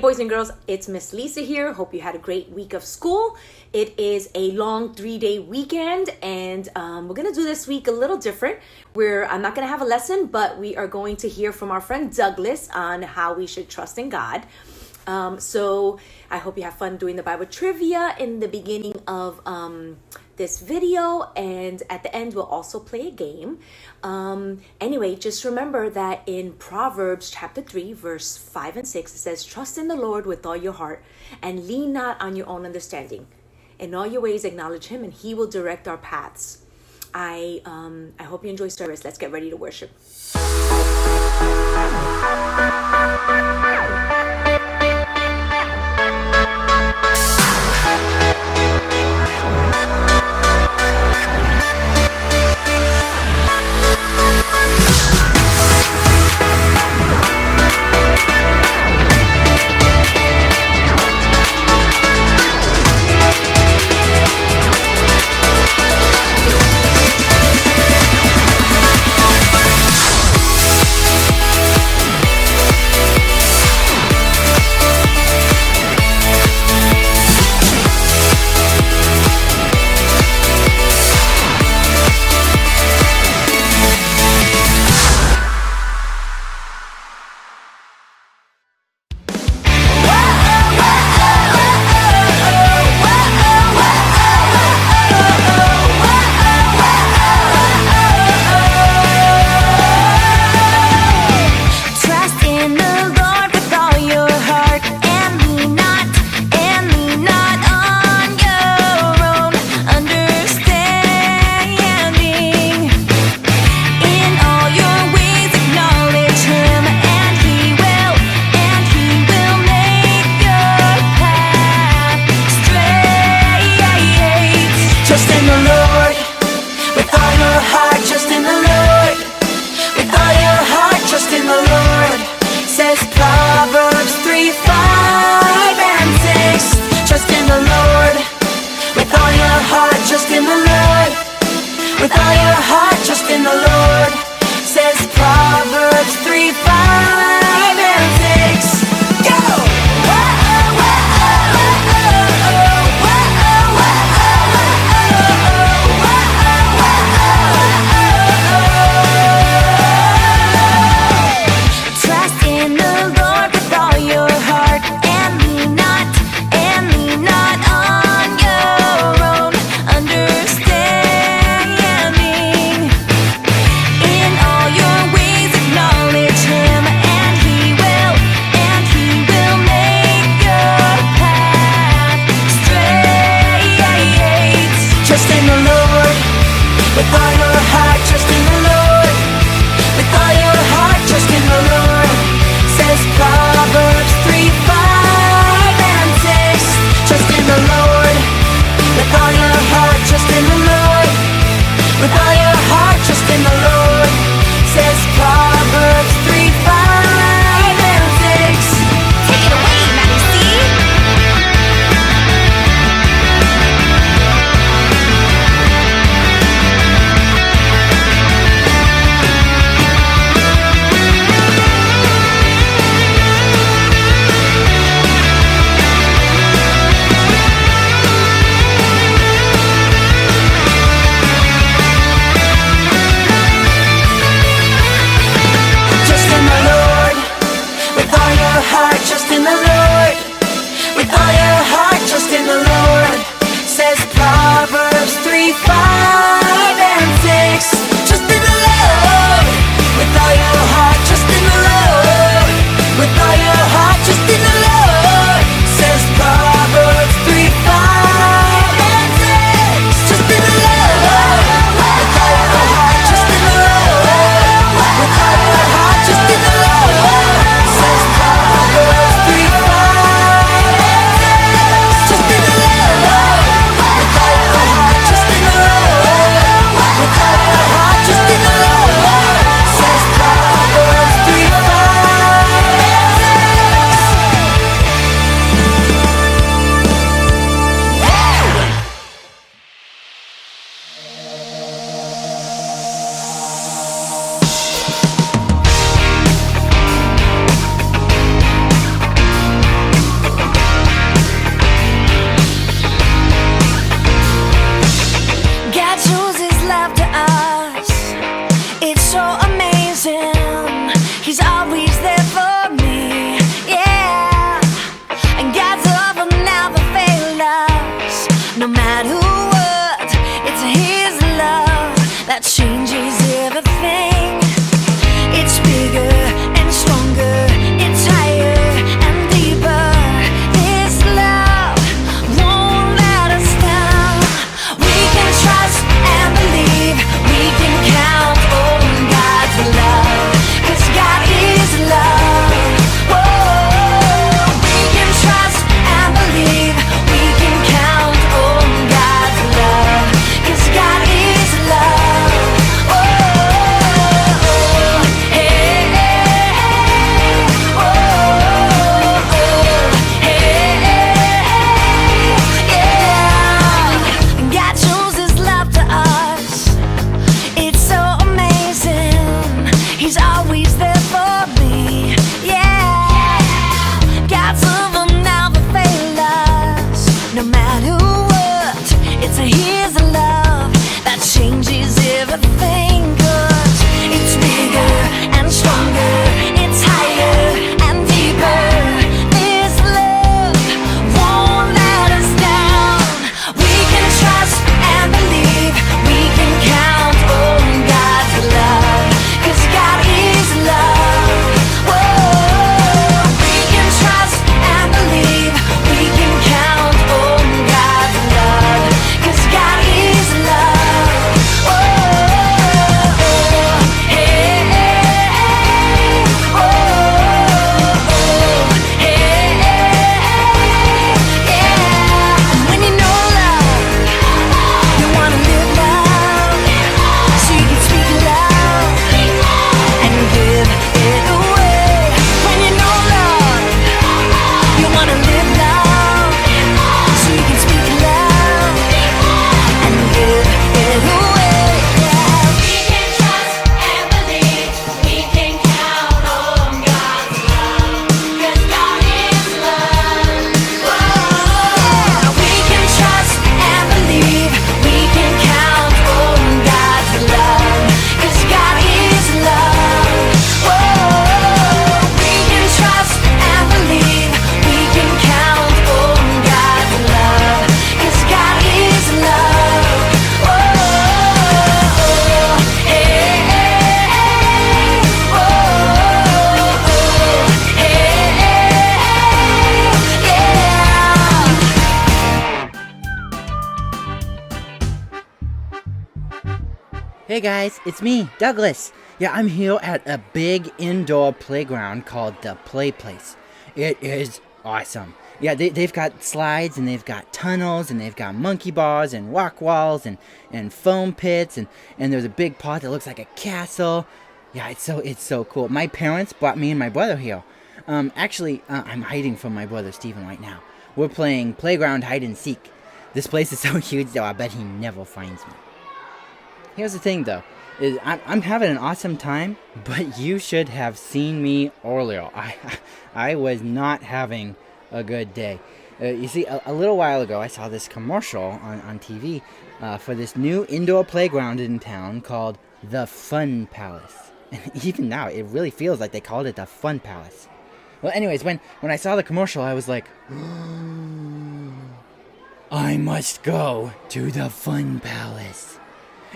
boys and girls, it's Miss Lisa here. Hope you had a great week of school. It is a long 3-day weekend, and we're going to do this week a little different. I'm not going to have a lesson, but we are going to hear from our friend Douglas on how we should trust in God. So I hope you have fun doing the Bible trivia in the beginning of this video, and at the end we'll also play a game. Anyway, just remember that in Proverbs chapter 3 verse 5 and 6 it says, trust in the Lord with all your heart and lean not on your own understanding. In all your ways acknowledge him and he will direct our paths. I hope you enjoy service. Let's get ready to worship. Hey guys, it's me, Douglas. Yeah, I'm here at a big indoor playground called the Play Place. It is awesome. Yeah, they've got slides and they've got tunnels and they've got monkey bars and rock walls and foam pits and there's a big part that looks like a castle. Yeah, it's so cool. My parents brought me and my brother here. Actually, I'm hiding from my brother Steven right now. We're playing playground hide and seek. This place is so huge though, I bet he never finds me. Here's the thing, though, is I'm having an awesome time, but you should have seen me earlier. I was not having a good day. You see, a little while ago, I saw this commercial on TV for this new indoor playground in town called the Fun Palace. And even now, it really feels like they called it the Fun Palace. Well, anyways, when I saw the commercial, I was like, I must go to the Fun Palace.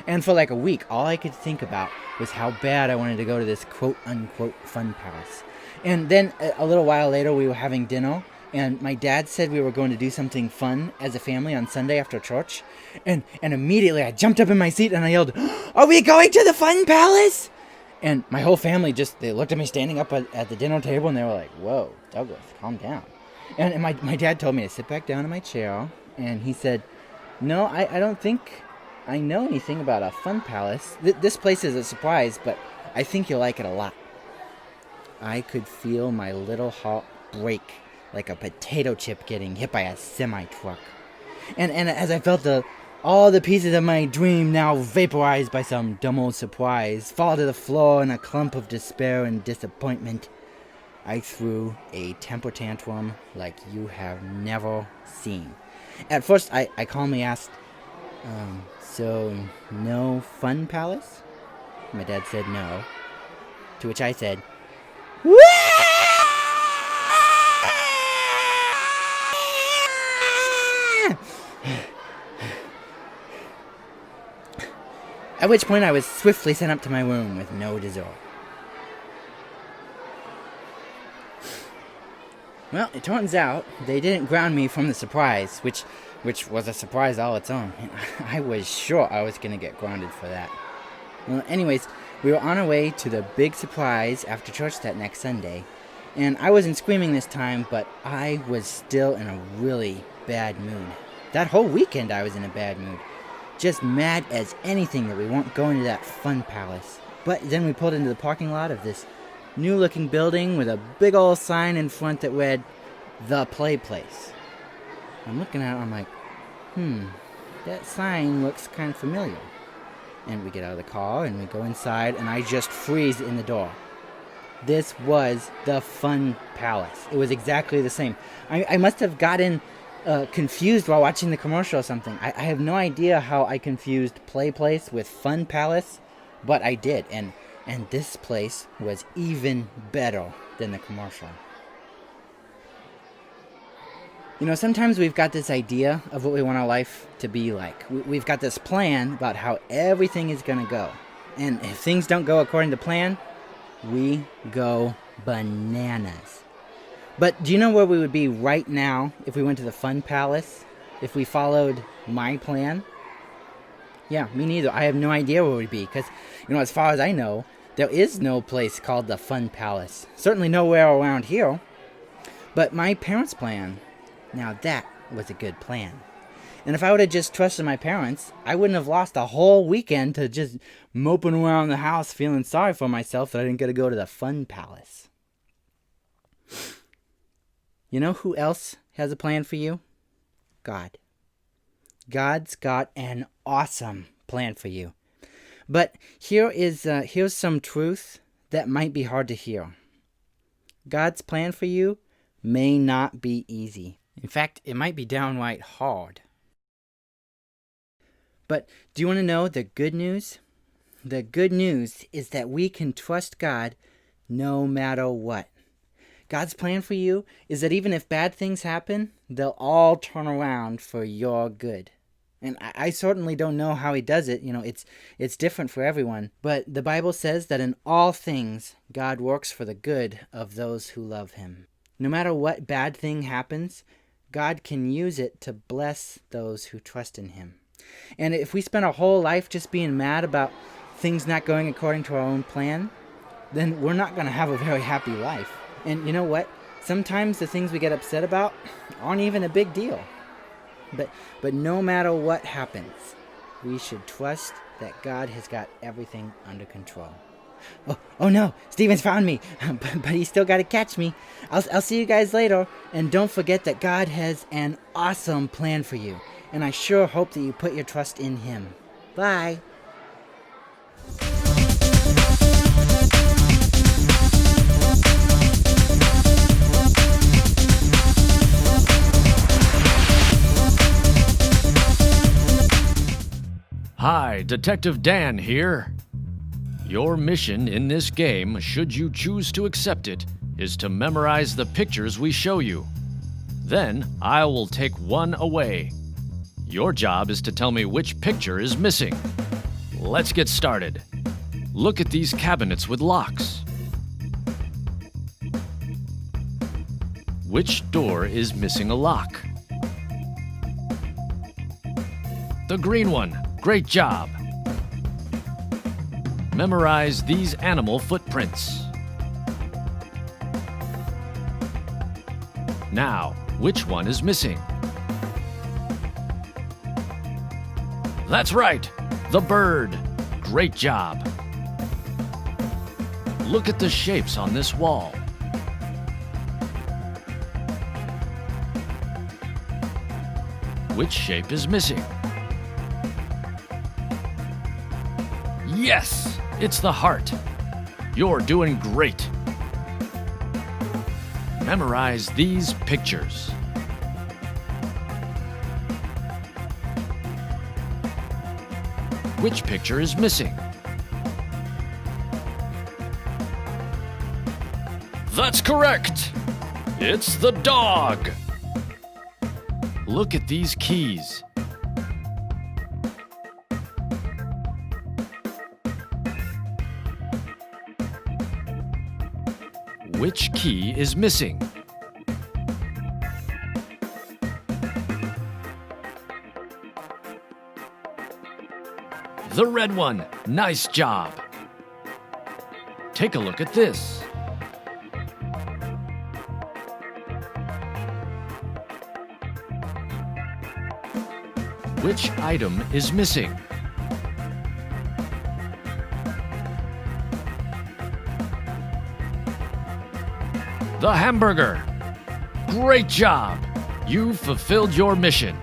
And for like a week, all I could think about was how bad I wanted to go to this quote-unquote fun palace. And then a little while later, we were having dinner, and my dad said we were going to do something fun as a family on Sunday after church. And immediately I jumped up in my seat and I yelled, "Are we going to the fun palace?" And my whole family they looked at me standing up at the dinner table, and they were like, "Whoa, Douglas, calm down." And my dad told me to sit back down in my chair, and he said, "No, I don't think I know anything about a fun palace. This place is a surprise, but I think you'll like it a lot." I could feel my little heart break like a potato chip getting hit by a semi-truck. And as I felt all the pieces of my dream now vaporized by some dumb old surprise fall to the floor in a clump of despair and disappointment, I threw a temper tantrum like you have never seen. At first, I calmly asked, "So, no fun palace?" My dad said no. To which I said, "Wah!" At which point I was swiftly sent up to my room with no dessert. Well, it turns out they didn't ground me from the surprise, which was a surprise all its own. I was sure I was going to get grounded for that. Well, anyways, we were on our way to the big surprise after church that next Sunday, and I wasn't screaming this time, but I was still in a really bad mood. That whole weekend I was in a bad mood. Just mad as anything that we weren't going to that fun palace. But then we pulled into the parking lot of this new-looking building with a big old sign in front that read, "The Play Place." I'm looking at it, I'm like, that sign looks kind of familiar. And we get out of the car, and we go inside, and I just freeze in the door. This was the Fun Palace. It was exactly the same. I must have gotten confused while watching the commercial or something. I have no idea how I confused Play Place with Fun Palace, but I did, and this place was even better than the commercial. You know, sometimes we've got this idea of what we want our life to be like. We've got this plan about how everything is going to go. And if things don't go according to plan, we go bananas. But do you know where we would be right now if we went to the Fun Palace? If we followed my plan? Yeah, me neither. I have no idea where we'd be. Because, as far as I know, there is no place called the Fun Palace. Certainly nowhere around here. But my parents' plan, now that was a good plan. And if I would have just trusted my parents, I wouldn't have lost a whole weekend to just moping around the house feeling sorry for myself that I didn't get to go to the Fun Palace. You know who else has a plan for you? God. God's got an awesome plan for you. But here's some truth that might be hard to hear. God's plan for you may not be easy. In fact, it might be downright hard. But do you want to know the good news? The good news is that we can trust God no matter what. God's plan for you is that even if bad things happen, they'll all turn around for your good. And I certainly don't know how he does it. It's different for everyone. But the Bible says that in all things, God works for the good of those who love him. No matter what bad thing happens, God can use it to bless those who trust in him. And if we spend our whole life just being mad about things not going according to our own plan, then we're not going to have a very happy life. And you know what? Sometimes the things we get upset about aren't even a big deal. But no matter what happens, we should trust that God has got everything under control. Oh no, Steven's found me, but he's still got to catch me. I'll see you guys later, and don't forget that God has an awesome plan for you, and I sure hope that you put your trust in Him. Bye. Hi, Detective Dan here. Your mission in this game, should you choose to accept it, is to memorize the pictures we show you. Then, I will take one away. Your job is to tell me which picture is missing. Let's get started. Look at these cabinets with locks. Which door is missing a lock? The green one. Great job. Memorize these animal footprints. Now, which one is missing? That's right, the bird. Great job. Look at the shapes on this wall. Which shape is missing? Yes, it's the heart. You're doing great. Memorize these pictures. Which picture is missing? That's correct. It's the dog. Look at these keys. Which key is missing? The red one. Nice job. Take a look at this. Which item is missing? The hamburger. Great job. You fulfilled your mission.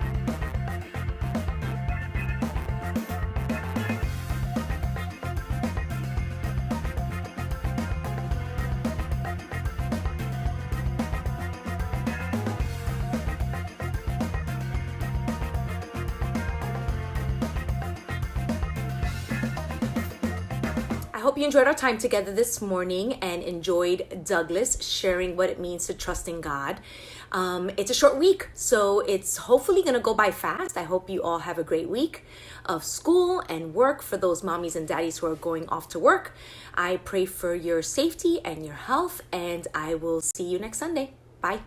I hope you enjoyed our time together this morning and enjoyed Douglas sharing what it means to trust in God. It's a short week, so it's hopefully going to go by fast. I hope you all have a great week of school and work for those mommies and daddies who are going off to work. I pray for your safety and your health, and I will see you next Sunday. Bye.